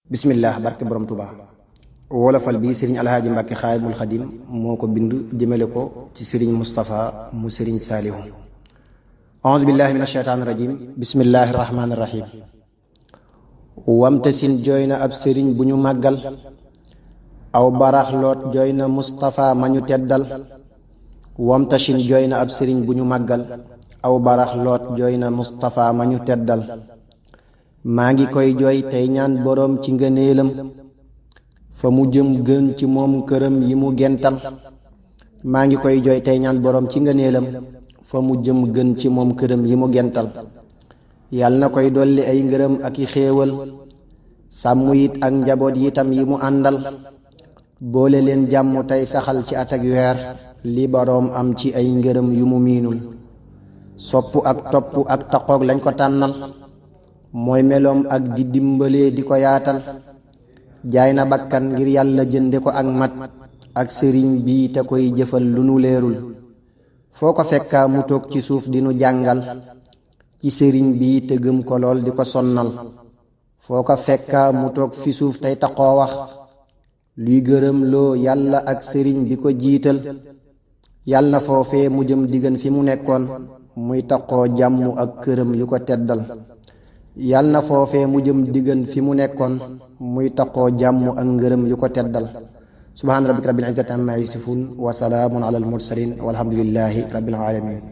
bismillah barke borom Tuuba wolofal bi sëriñ alhaaji Mbàkke xaadimul xadim moo ko bind jëmale ko ci sëriñ Mustapha mu sëriñ saalihu auzu billahi min asheytaani rajim bismillahi rahmaani rahim wamtasin jooy na ab sëriñ bu ñu màggal aw barax loot jooy na Mustapha ma ñu teddal wamtasin jooy na ab sëriñ bu ñu màggal aw barax loot jooy na Mustapha ma ñu teddal maa ngi koy jooy tey ñaan boroom ci ngëneelam fa mu jëm gën ci moom këram yi mu gental maa ngi koy jooy tey ñaan boroom ci ngëneelam fa mu jëm gën ci moom këram yi mu gental yàlla na koy dolli ay ngërëm ak i xéewal sàmm it ak njaboot yitam yi mu àndal boole leen jàmm tey saxal ci at ak weer li boroom am ci ay ngërëm yu mu miinul sopp ak topp ak taqoog lañ ko tànnal mooy meloom ak di dimbalee di ko yaatal jaay na bakkan ngir yàlla jënde ko ak mat ak sëriñ bii te koy jëfal lu nu leerul foo ko fekkaa mu toog ci suuf di nu jàngal ci sëriñ bii te gëm ko lool di ko sonnal foo ko fekkaa mu toog fi suuf tey taxoo wax luy gërëm loo yàlla ak sëriñ bi ko jiital yàlla na foofee mu jëm diggan fi mu nekkoon muy taxoo jàmm ak këram yu ko teddal yàlla na foofee mu jëm diggan fi mu nekkoon muy taqoo jàmm ak ngërëm yu ko teddal subhaana rabbika rabbil izzati amma yasifun wa salaamun ala al mursalin walhamdulillahi rabbil alamin